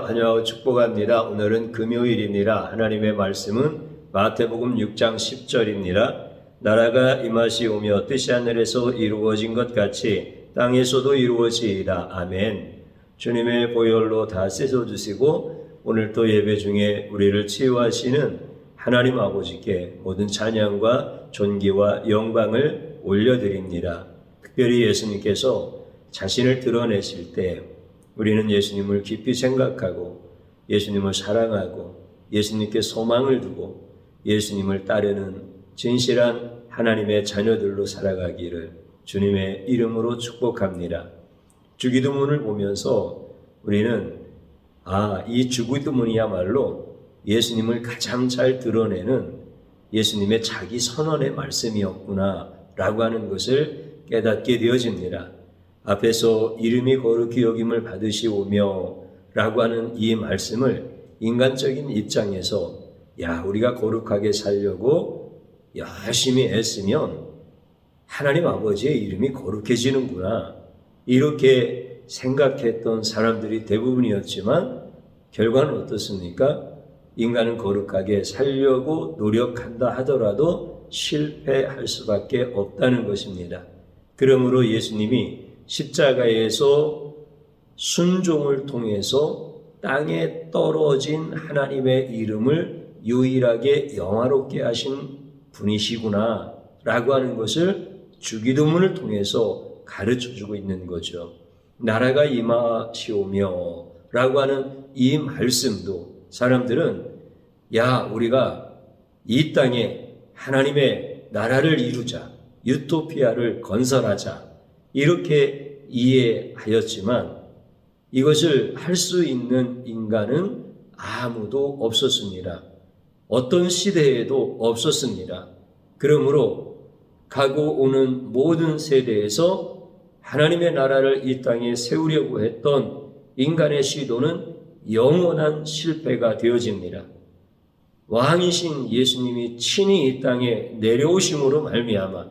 환영하고 축복합니다. 오늘은 금요일입니다. 하나님의 말씀은 마태복음 6장 10절입니다. 나라가 임하시오며 뜻이 하늘에서 이루어진 것 같이 땅에서도 이루어지이다. 아멘. 주님의 보혈로 다 씻어주시고 오늘 또 예배 중에 우리를 치유하시는 하나님 아버지께 모든 찬양과 존귀와 영광을 올려드립니다. 특별히 예수님께서 자신을 드러내실 때 우리는 예수님을 깊이 생각하고 예수님을 사랑하고 예수님께 소망을 두고 예수님을 따르는 진실한 하나님의 자녀들로 살아가기를 주님의 이름으로 축복합니다. 주기도문을 보면서 우리는 이 주기도문이야말로 예수님을 가장 잘 드러내는 예수님의 자기 선언의 말씀이었구나 라고 하는 것을 깨닫게 되어집니다. 앞에서 이름이 거룩히 여김을 받으시오며 라고 하는 이 말씀을 인간적인 입장에서 우리가 거룩하게 살려고 열심히 애쓰면 하나님 아버지의 이름이 거룩해지는구나 이렇게 생각했던 사람들이 대부분이었지만 결과는 어떻습니까? 인간은 거룩하게 살려고 노력한다 하더라도 실패할 수밖에 없다는 것입니다. 그러므로 예수님이 십자가에서 순종을 통해서 땅에 떨어진 하나님의 이름을 유일하게 영화롭게 하신 분이시구나 라고 하는 것을 주기도문을 통해서 가르쳐주고 있는 거죠. 나라가 임하시오며 라고 하는 이 말씀도 사람들은 우리가 이 땅에 하나님의 나라를 이루자, 유토피아를 건설하자 이렇게 이해하였지만 이것을 할 수 있는 인간은 아무도 없었습니다. 어떤 시대에도 없었습니다. 그러므로 가고 오는 모든 세대에서 하나님의 나라를 이 땅에 세우려고 했던 인간의 시도는 영원한 실패가 되어집니다. 왕이신 예수님이 친히 이 땅에 내려오심으로 말미암아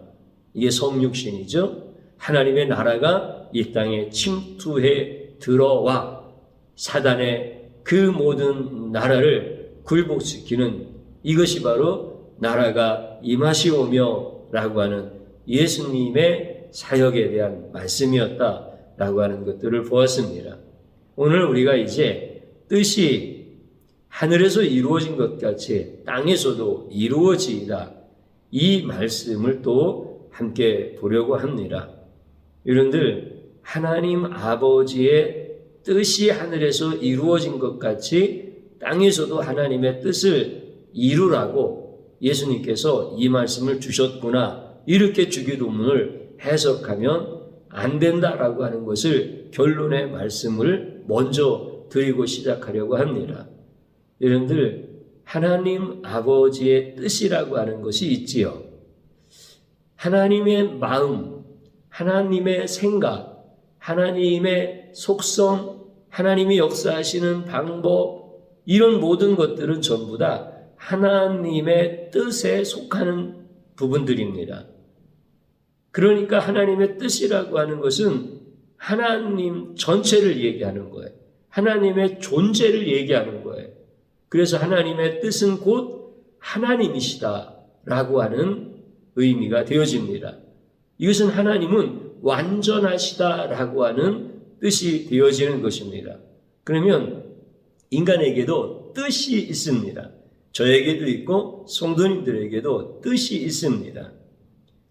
이게 성육신이죠. 하나님의 나라가 이 땅에 침투해 들어와 사단의 그 모든 나라를 굴복시키는 이것이 바로 나라가 임하시오며 라고 하는 예수님의 사역에 대한 말씀이었다라고 하는 것들을 보았습니다. 오늘 우리가 이제 뜻이 하늘에서 이루어진 것 같이 땅에서도 이루어지이다 이 말씀을 또 함께 보려고 합니다. 여러분들 하나님 아버지의 뜻이 하늘에서 이루어진 것 같이 땅에서도 하나님의 뜻을 이루라고 예수님께서 이 말씀을 주셨구나 이렇게 주기도문을 해석하면 안 된다라고 하는 것을 결론의 말씀을 먼저 드리고 시작하려고 합니다. 여러분들 하나님 아버지의 뜻이라고 하는 것이 있지요. 하나님의 마음, 하나님의 생각, 하나님의 속성, 하나님이 역사하시는 방법 이런 모든 것들은 전부 다 하나님의 뜻에 속하는 부분들입니다. 그러니까 하나님의 뜻이라고 하는 것은 하나님 전체를 얘기하는 거예요. 하나님의 존재를 얘기하는 거예요. 그래서 하나님의 뜻은 곧 하나님이시다라고 하는 의미가 되어집니다. 이것은 하나님은 완전하시다라고 하는 뜻이 되어지는 것입니다. 그러면 인간에게도 뜻이 있습니다. 저에게도 있고 성도님들에게도 뜻이 있습니다.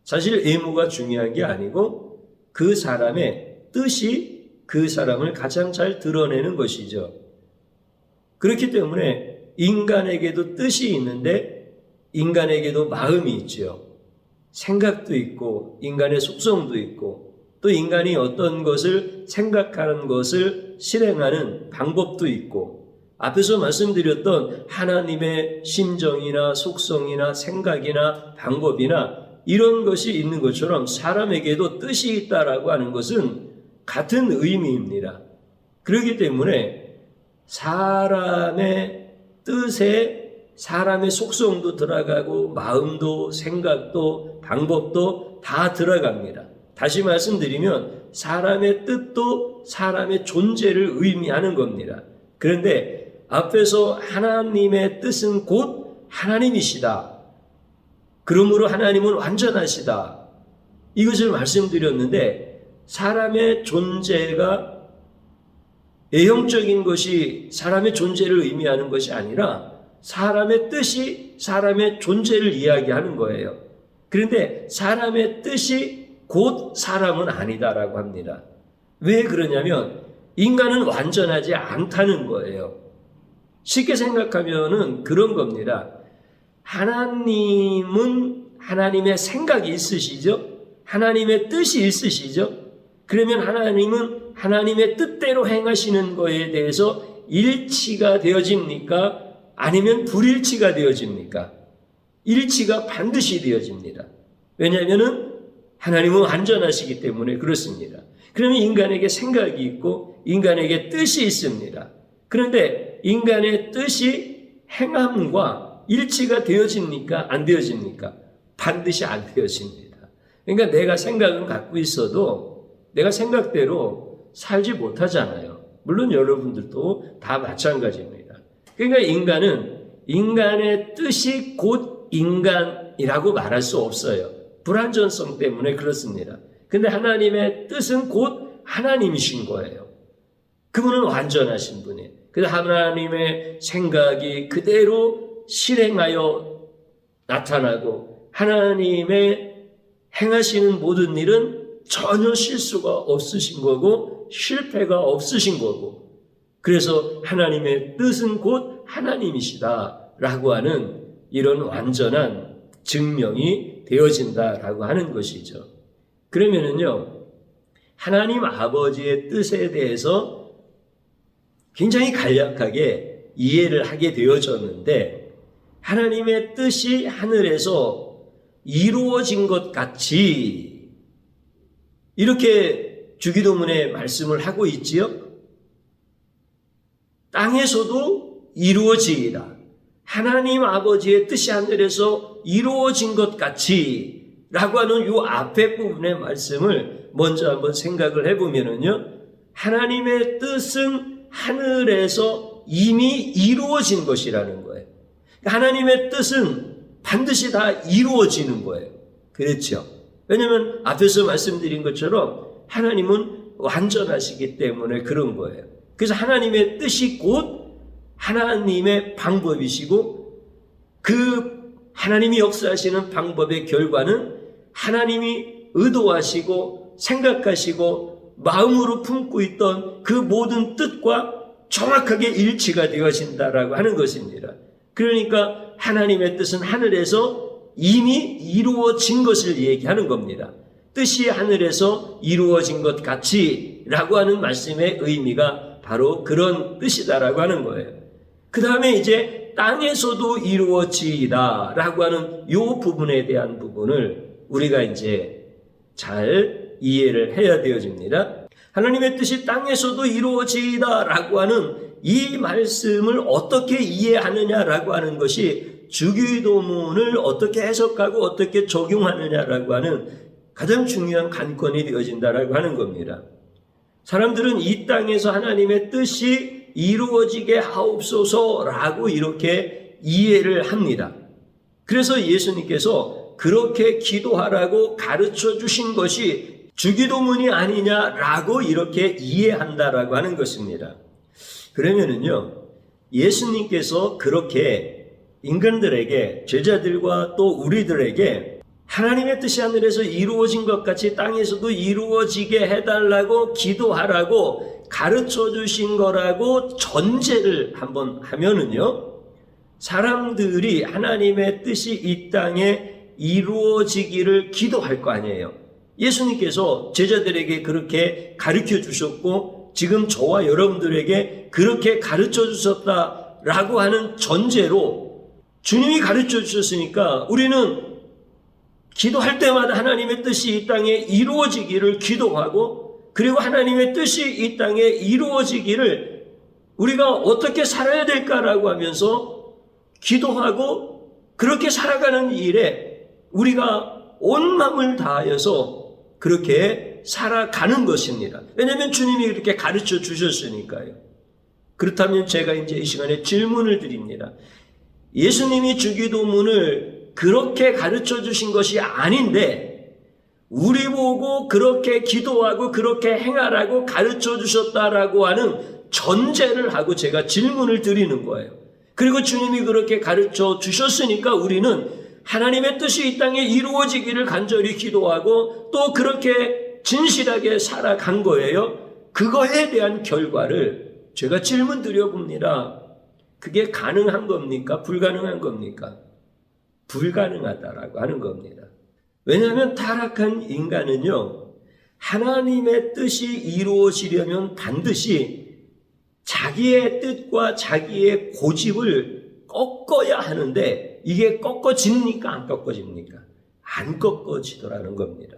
사실 의무가 중요한 게 아니고 그 사람의 뜻이 그 사람을 가장 잘 드러내는 것이죠. 그렇기 때문에 인간에게도 뜻이 있는데 인간에게도 마음이 있죠. 생각도 있고 인간의 속성도 있고 또 인간이 어떤 것을 생각하는 것을 실행하는 방법도 있고 앞에서 말씀드렸던 하나님의 심정이나 속성이나 생각이나 방법이나 이런 것이 있는 것처럼 사람에게도 뜻이 있다라고 하는 것은 같은 의미입니다. 그렇기 때문에 사람의 뜻에 사람의 속성도 들어가고 마음도 생각도 방법도 다 들어갑니다. 다시 말씀드리면 사람의 뜻도 사람의 존재를 의미하는 겁니다. 그런데 앞에서 하나님의 뜻은 곧 하나님이시다. 그러므로 하나님은 완전하시다. 이것을 말씀드렸는데 사람의 존재가 외형적인 것이 사람의 존재를 의미하는 것이 아니라 사람의 뜻이 사람의 존재를 이야기하는 거예요. 그런데 사람의 뜻이 곧 사람은 아니다라고 합니다. 왜 그러냐면 인간은 완전하지 않다는 거예요. 쉽게 생각하면은 그런 겁니다. 하나님은 하나님의 생각이 있으시죠? 하나님의 뜻이 있으시죠? 그러면 하나님은 하나님의 뜻대로 행하시는 거에 대해서 일치가 되어집니까? 아니면 불일치가 되어집니까? 일치가 반드시 되어집니다. 왜냐하면 하나님은 완전하시기 때문에 그렇습니다. 그러면 인간에게 생각이 있고 인간에게 뜻이 있습니다. 그런데 인간의 뜻이 행함과 일치가 되어집니까? 안 되어집니까? 반드시 안 되어집니다. 그러니까 내가 생각은 갖고 있어도 내가 생각대로 살지 못하잖아요. 물론 여러분들도 다 마찬가지입니다. 그러니까 인간은 인간의 뜻이 곧 인간이라고 말할 수 없어요. 불완전성 때문에 그렇습니다. 근데 하나님의 뜻은 곧 하나님이신 거예요. 그분은 완전하신 분이에요. 그래서 하나님의 생각이 그대로 실행하여 나타나고 하나님의 행하시는 모든 일은 전혀 실수가 없으신 거고 실패가 없으신 거고 그래서 하나님의 뜻은 곧 하나님이시다라고 하는 이런 완전한 증명이 되어진다라고 하는 것이죠. 그러면은요, 하나님 아버지의 뜻에 대해서 굉장히 간략하게 이해를 하게 되어졌는데 하나님의 뜻이 하늘에서 이루어진 것 같이 이렇게 주기도문에 말씀을 하고 있지요. 땅에서도 이루어지이다. 하나님 아버지의 뜻이 하늘에서 이루어진 것 같이 라고 하는 이 앞에 부분의 말씀을 먼저 한번 생각을 해보면은요. 하나님의 뜻은 하늘에서 이미 이루어진 것이라는 거예요. 하나님의 뜻은 반드시 다 이루어지는 거예요. 그렇죠? 왜냐하면 앞에서 말씀드린 것처럼 하나님은 완전하시기 때문에 그런 거예요. 그래서 하나님의 뜻이 곧 하나님의 방법이시고 그 하나님이 역사하시는 방법의 결과는 하나님이 의도하시고 생각하시고 마음으로 품고 있던 그 모든 뜻과 정확하게 일치가 되어진다라고 하는 것입니다. 그러니까 하나님의 뜻은 하늘에서 이미 이루어진 것을 얘기하는 겁니다. 뜻이 하늘에서 이루어진 것 같이 라고 하는 말씀의 의미가 바로 그런 뜻이다라고 하는 거예요. 그 다음에 이제 땅에서도 이루어지이다 라고 하는 이 부분에 대한 부분을 우리가 이제 잘 이해를 해야 되어집니다. 하나님의 뜻이 땅에서도 이루어지이다 라고 하는 이 말씀을 어떻게 이해하느냐라고 하는 것이 주기도문을 어떻게 해석하고 어떻게 적용하느냐라고 하는 가장 중요한 관건이 되어진다라고 하는 겁니다. 사람들은 이 땅에서 하나님의 뜻이 이루어지게 하옵소서라고 이렇게 이해를 합니다. 그래서 예수님께서 그렇게 기도하라고 가르쳐 주신 것이 주기도문이 아니냐라고 이렇게 이해한다라고 하는 것입니다. 그러면은요, 예수님께서 그렇게 인간들에게, 제자들과 또 우리들에게 하나님의 뜻이 하늘에서 이루어진 것 같이 땅에서도 이루어지게 해달라고 기도하라고 가르쳐 주신 거라고 전제를 한번 하면은요, 사람들이 하나님의 뜻이 이 땅에 이루어지기를 기도할 거 아니에요. 예수님께서 제자들에게 그렇게 가르쳐 주셨고 지금 저와 여러분들에게 그렇게 가르쳐 주셨다라고 하는 전제로 주님이 가르쳐 주셨으니까 우리는 기도할 때마다 하나님의 뜻이 이 땅에 이루어지기를 기도하고 그리고 하나님의 뜻이 이 땅에 이루어지기를 우리가 어떻게 살아야 될까라고 하면서 기도하고 그렇게 살아가는 일에 우리가 온 마음을 다하여서 그렇게 살아가는 것입니다. 왜냐하면 주님이 그렇게 가르쳐 주셨으니까요. 그렇다면 제가 이제 이 시간에 질문을 드립니다. 예수님이 주기도문을 그렇게 가르쳐 주신 것이 아닌데 우리 보고 그렇게 기도하고 그렇게 행하라고 가르쳐 주셨다라고 하는 전제를 하고 제가 질문을 드리는 거예요. 그리고 주님이 그렇게 가르쳐 주셨으니까 우리는 하나님의 뜻이 이 땅에 이루어지기를 간절히 기도하고 또 그렇게 진실하게 살아간 거예요. 그거에 대한 결과를 제가 질문 드려봅니다. 그게 가능한 겁니까? 불가능한 겁니까? 불가능하다라고 하는 겁니다. 왜냐하면 타락한 인간은요, 하나님의 뜻이 이루어지려면 반드시 자기의 뜻과 자기의 고집을 꺾어야 하는데 이게 꺾어집니까? 안 꺾어집니까? 안 꺾어지더라는 겁니다.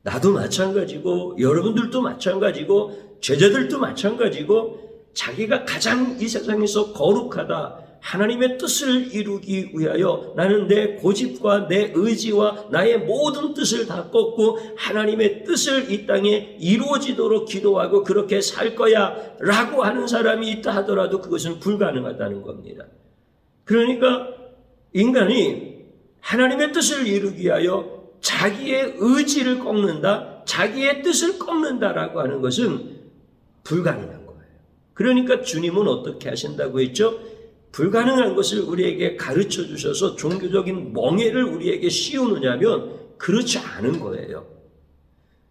나도 마찬가지고 여러분들도 마찬가지고 제자들도 마찬가지고 자기가 가장 이 세상에서 거룩하다, 하나님의 뜻을 이루기 위하여 나는 내 고집과 내 의지와 나의 모든 뜻을 다 꺾고 하나님의 뜻을 이 땅에 이루어지도록 기도하고 그렇게 살 거야 라고 하는 사람이 있다 하더라도 그것은 불가능하다는 겁니다. 그러니까 인간이 하나님의 뜻을 이루기 위하여 자기의 의지를 꺾는다, 자기의 뜻을 꺾는다라고 하는 것은 불가능한 거예요. 그러니까 주님은 어떻게 하신다고 했죠? 불가능한 것을 우리에게 가르쳐 주셔서 종교적인 멍에를 우리에게 씌우느냐면 그렇지 않은 거예요.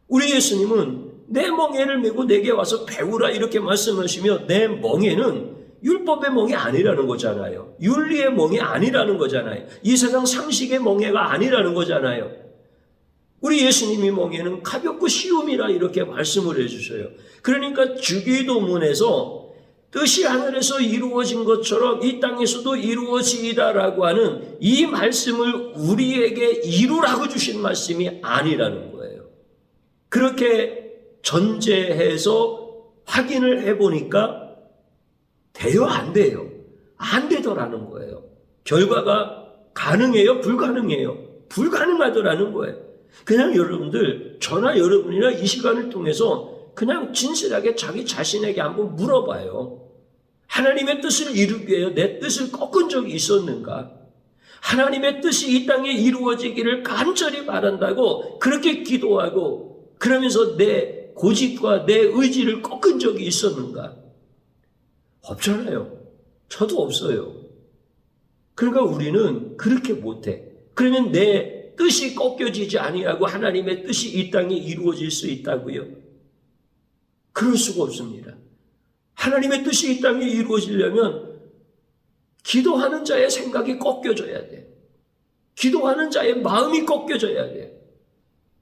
우리 예수님은 내 멍에를 메고 내게 와서 배우라 이렇게 말씀하시며 내 멍에는 율법의 멍이 아니라는 거잖아요. 윤리의 멍이 아니라는 거잖아요. 이 세상 상식의 멍에가 아니라는 거잖아요. 우리 예수님이 멍에는 가볍고 쉬움이라 이렇게 말씀을 해주셔요. 그러니까 주기도문에서 뜻이 하늘에서 이루어진 것처럼 이 땅에서도 이루어지이다라고 하는 이 말씀을 우리에게 이루라고 주신 말씀이 아니라는 거예요. 그렇게 전제해서 확인을 해보니까 돼요? 안 돼요? 안 되더라는 거예요. 결과가 가능해요? 불가능해요? 불가능하더라는 거예요. 그냥 여러분들, 저나 여러분이나 이 시간을 통해서 그냥 진실하게 자기 자신에게 한번 물어봐요. 하나님의 뜻을 이루기 위해 내 뜻을 꺾은 적이 있었는가? 하나님의 뜻이 이 땅에 이루어지기를 간절히 바란다고 그렇게 기도하고 그러면서 내 고집과 내 의지를 꺾은 적이 있었는가? 없잖아요. 저도 없어요. 그러니까 우리는 그렇게 못해. 그러면 내 뜻이 꺾여지지 아니하고 하나님의 뜻이 이 땅에 이루어질 수 있다고요? 그럴 수가 없습니다. 하나님의 뜻이 이 땅에 이루어지려면 기도하는 자의 생각이 꺾여져야 돼. 기도하는 자의 마음이 꺾여져야 돼.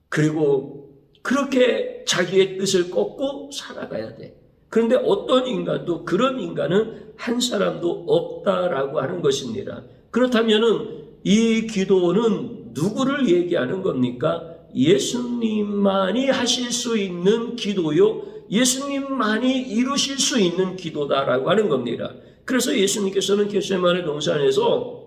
그리고 그렇게 자기의 뜻을 꺾고 살아가야 돼. 그런데 어떤 인간도 그런 인간은 한 사람도 없다라고 하는 것입니다. 그렇다면은 이 기도는 누구를 얘기하는 겁니까? 예수님만이 하실 수 있는 기도요. 예수님만이 이루실 수 있는 기도다라고 하는 겁니다. 그래서 예수님께서는 겟세마네 동산에서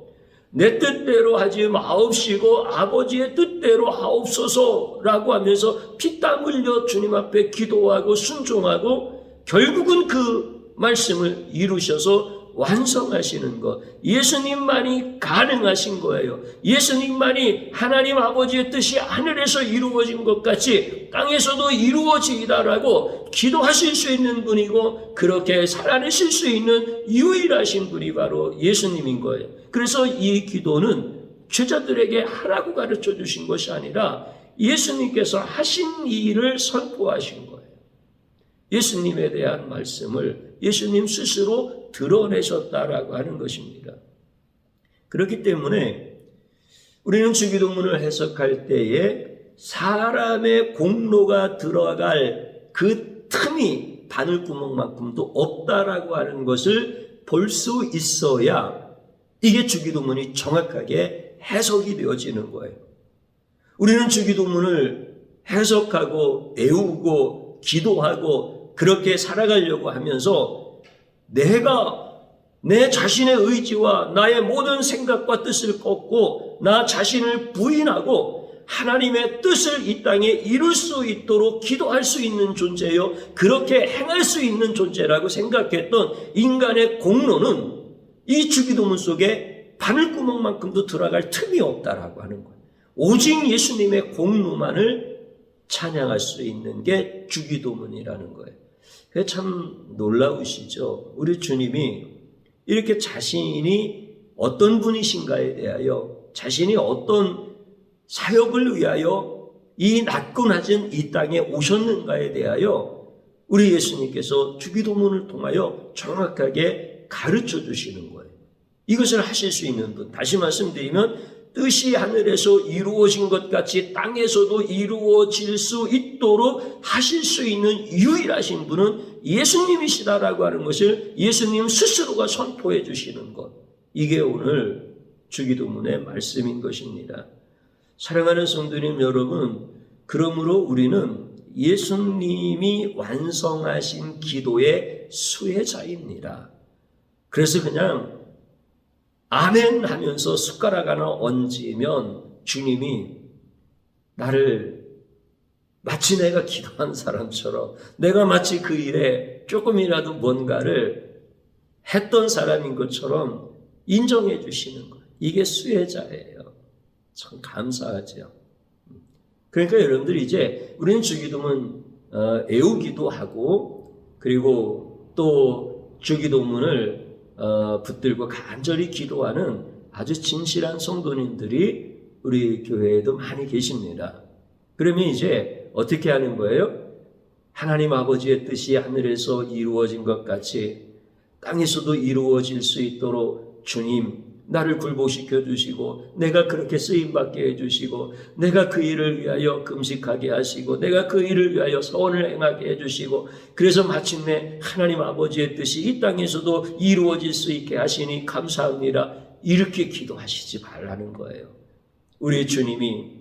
내 뜻대로 하지 마옵시고 아버지의 뜻대로 하옵소서라고 하면서 피땀 흘려 주님 앞에 기도하고 순종하고 결국은 그 말씀을 이루셔서 완성하시는 것. 예수님만이 가능하신 거예요. 예수님만이 하나님 아버지의 뜻이 하늘에서 이루어진 것 같이 땅에서도 이루어지이다라고 기도하실 수 있는 분이고 그렇게 살아내실 수 있는 유일하신 분이 바로 예수님인 거예요. 그래서 이 기도는 제자들에게 하라고 가르쳐 주신 것이 아니라 예수님께서 하신 일을 선포하신 거예요. 예수님에 대한 말씀을 예수님 스스로 드러내셨다라고 하는 것입니다. 그렇기 때문에 우리는 주기도문을 해석할 때에 사람의 공로가 들어갈 그 틈이 바늘구멍만큼도 없다라고 하는 것을 볼 수 있어야 이게 주기도문이 정확하게 해석이 되어지는 거예요. 우리는 주기도문을 해석하고 외우고 기도하고 그렇게 살아가려고 하면서 내가 내 자신의 의지와 나의 모든 생각과 뜻을 꺾고 나 자신을 부인하고 하나님의 뜻을 이 땅에 이룰 수 있도록 기도할 수 있는 존재요, 그렇게 행할 수 있는 존재라고 생각했던 인간의 공로는 이 주기도문 속에 바늘구멍만큼도 들어갈 틈이 없다라고 하는 거예요. 오직 예수님의 공로만을 찬양할 수 있는 게 주기도문이라는 거예요. 그게 참 놀라우시죠? 우리 주님이 이렇게 자신이 어떤 분이신가에 대하여, 자신이 어떤 사역을 위하여 이 낮고 낮은 이 땅에 오셨는가에 대하여 우리 예수님께서 주기도문을 통하여 정확하게 가르쳐 주시는 거예요. 이것을 하실 수 있는 분, 다시 말씀드리면 뜻이 하늘에서 이루어진 것 같이 땅에서도 이루어질 수 있도록 하실 수 있는 유일하신 분은 예수님이시다라고 하는 것을 예수님 스스로가 선포해 주시는 것, 이게 오늘 주기도문의 말씀인 것입니다. 사랑하는 성도님 여러분, 그러므로 우리는 예수님이 완성하신 기도의 수혜자입니다. 그래서 그냥 아멘 하면서 숟가락 하나 얹으면 주님이 나를 마치 내가 기도한 사람처럼, 내가 마치 그 일에 조금이라도 뭔가를 했던 사람인 것처럼 인정해 주시는 거예요. 이게 수혜자예요. 참 감사하죠. 그러니까 여러분들이 이제 우리는 주기도문 애우기도 하고, 그리고 또 주기도문을 붙들고 간절히 기도하는 아주 진실한 성도님들이 우리 교회에도 많이 계십니다. 그러면 이제 어떻게 하는 거예요? 하나님 아버지의 뜻이 하늘에서 이루어진 것 같이 땅에서도 이루어질 수 있도록 주님, 나를 굴복시켜 주시고, 내가 그렇게 쓰임받게 해주시고, 내가 그 일을 위하여 금식하게 하시고, 내가 그 일을 위하여 선을 행하게 해주시고, 그래서 마침내 하나님 아버지의 뜻이 이 땅에서도 이루어질 수 있게 하시니 감사합니다. 이렇게 기도하시지 말라는 거예요. 우리 주님이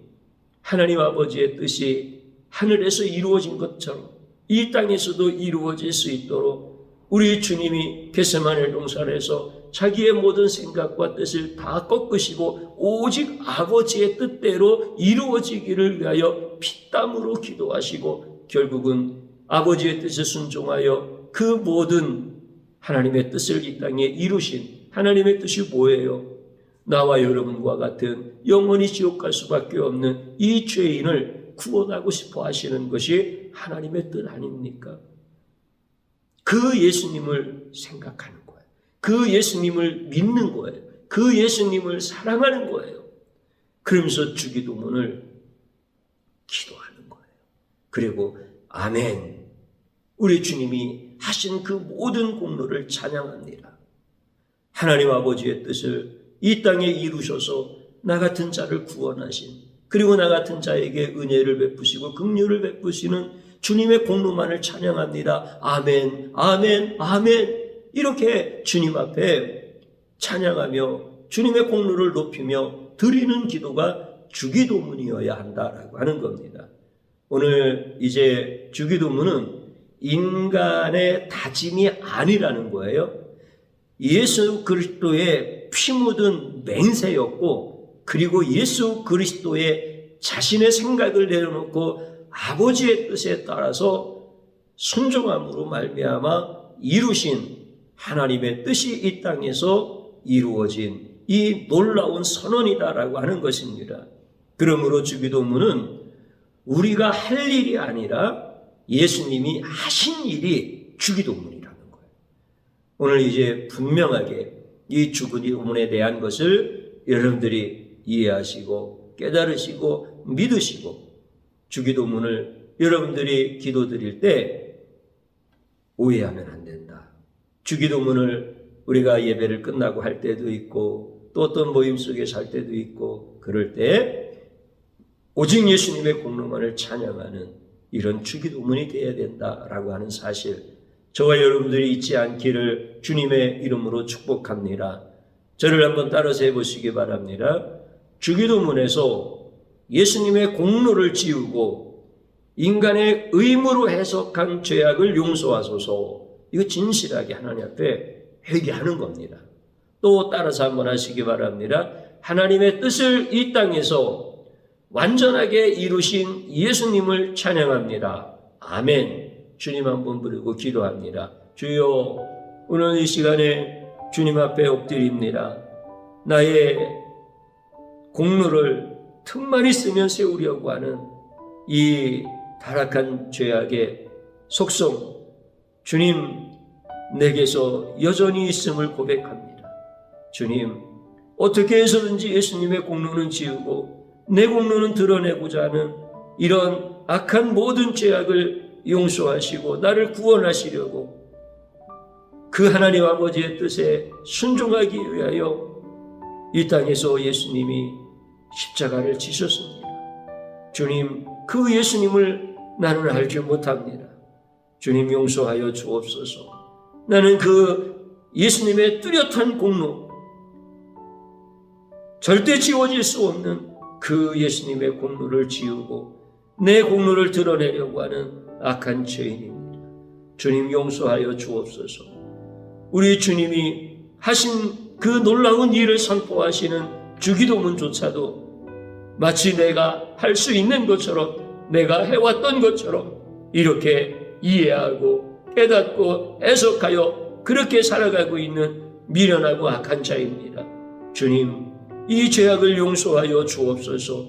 하나님 아버지의 뜻이 하늘에서 이루어진 것처럼 이 땅에서도 이루어질 수 있도록 우리 주님이 겟세마네 동산에서 자기의 모든 생각과 뜻을 다 꺾으시고 오직 아버지의 뜻대로 이루어지기를 위하여 피땀으로 기도하시고, 결국은 아버지의 뜻에 순종하여 그 모든 하나님의 뜻을 이 땅에 이루신 하나님의 뜻이 뭐예요? 나와 여러분과 같은 영원히 지옥 갈 수밖에 없는 이 죄인을 구원하고 싶어 하시는 것이 하나님의 뜻 아닙니까? 그 예수님을 생각하는 거예요. 그 예수님을 믿는 거예요. 그 예수님을 사랑하는 거예요. 그러면서 주기도문을 기도하는 거예요. 그리고 아멘, 우리 주님이 하신 그 모든 공로를 찬양합니다. 하나님 아버지의 뜻을 이 땅에 이루셔서 나 같은 자를 구원하신, 그리고 나 같은 자에게 은혜를 베푸시고 긍휼을 베푸시는 주님의 공로만을 찬양합니다. 아멘, 아멘, 아멘. 이렇게 주님 앞에 찬양하며 주님의 공로를 높이며 드리는 기도가 주기도문이어야 한다라고 하는 겁니다. 오늘 이제 주기도문은 인간의 다짐이 아니라는 거예요. 예수 그리스도의 피 묻은 맹세였고, 그리고 예수 그리스도의 자신의 생각을 내려놓고 아버지의 뜻에 따라서 순종함으로 말미암아 이루신 하나님의 뜻이 이 땅에서 이루어진 이 놀라운 선언이다라고 하는 것입니다. 그러므로 주기도문은 우리가 할 일이 아니라 예수님이 하신 일이 주기도문이라는 거예요. 오늘 이제 분명하게 이 주기도문에 대한 것을 여러분들이 이해하시고 깨달으시고 믿으시고, 주기도문을 여러분들이 기도드릴 때 오해하면 안 된다. 주기도문을 우리가 예배를 끝나고 할 때도 있고 또 어떤 모임 속에서 할 때도 있고, 그럴 때 오직 예수님의 공로만을 찬양하는 이런 주기도문이 되어야 된다라고 하는 사실, 저와 여러분들이 잊지 않기를 주님의 이름으로 축복합니다. 저를 한번 따라서 해보시기 바랍니다. 주기도문에서 예수님의 공로를 지우고 인간의 의무로 해석한 죄악을 용서하소서, 이거 진실하게 하나님 앞에 회개하는 겁니다. 또 따라서 한번 하시기 바랍니다. 하나님의 뜻을 이 땅에서 완전하게 이루신 예수님을 찬양합니다. 아멘. 주님 한번 부르고 기도합니다. 주여, 오늘 이 시간에 주님 앞에 엎드립니다. 나의 공로를 틈만 있으면 세우려고 하는 이 타락한 죄악의 속성, 주님 내게서 여전히 있음을 고백합니다. 주님, 어떻게 해서든지 예수님의 공로는 지우고 내 공로는 드러내고자 하는 이런 악한 모든 죄악을 용서하시고 나를 구원하시려고 그 하나님 아버지의 뜻에 순종하기 위하여 이 땅에서 예수님이 십자가를 지셨습니다. 주님, 그 예수님을 나는 알지 못합니다. 주님, 용서하여 주옵소서. 나는 그 예수님의 뚜렷한 공로, 절대 지워질 수 없는 그 예수님의 공로를 지우고 내 공로를 드러내려고 하는 악한 죄인입니다. 주님, 용서하여 주옵소서. 우리 주님이 하신 그 놀라운 일을 선포하시는 주기도문조차도 마치 내가 할 수 있는 것처럼, 내가 해왔던 것처럼 이렇게 이해하고 깨닫고 해석하여 그렇게 살아가고 있는 미련하고 악한 자입니다. 주님, 이 죄악을 용서하여 주옵소서.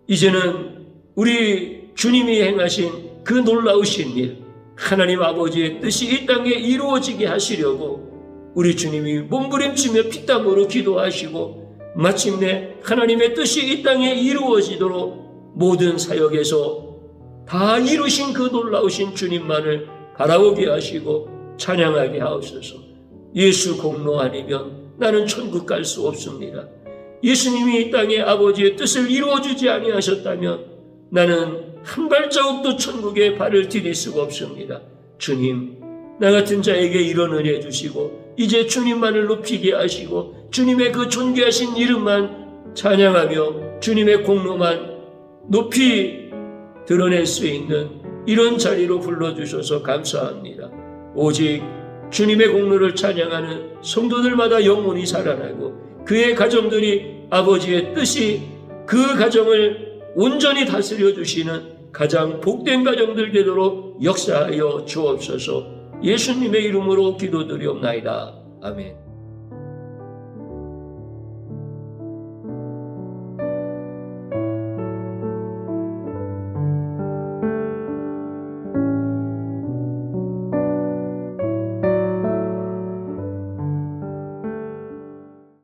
이제는 우리 주님이 행하신 그 놀라우신 일, 하나님 아버지의 뜻이 이 땅에 이루어지게 하시려고 우리 주님이 몸부림치며 피땀으로 기도하시고 마침내 하나님의 뜻이 이 땅에 이루어지도록 모든 사역에서 다 이루신 그 놀라우신 주님만을 바라보게 하시고 찬양하게 하옵소서. 예수 공로 아니면 나는 천국 갈 수 없습니다. 예수님이 이 땅에 아버지의 뜻을 이루어주지 아니하셨다면 나는 한 발자국도 천국에 발을 디딜 수가 없습니다. 주님, 나 같은 자에게 이런 은혜 주시고 이제 주님만을 높이게 하시고 주님의 그 존귀하신 이름만 찬양하며 주님의 공로만 높이 드러낼 수 있는 이런 자리로 불러주셔서 감사합니다. 오직 주님의 공로를 찬양하는 성도들마다 영혼이 살아나고 그의 가정들이 아버지의 뜻이 그 가정을 온전히 다스려 주시는 가장 복된 가정들 되도록 역사하여 주옵소서. 예수님의 이름으로 기도드리옵나이다. 아멘.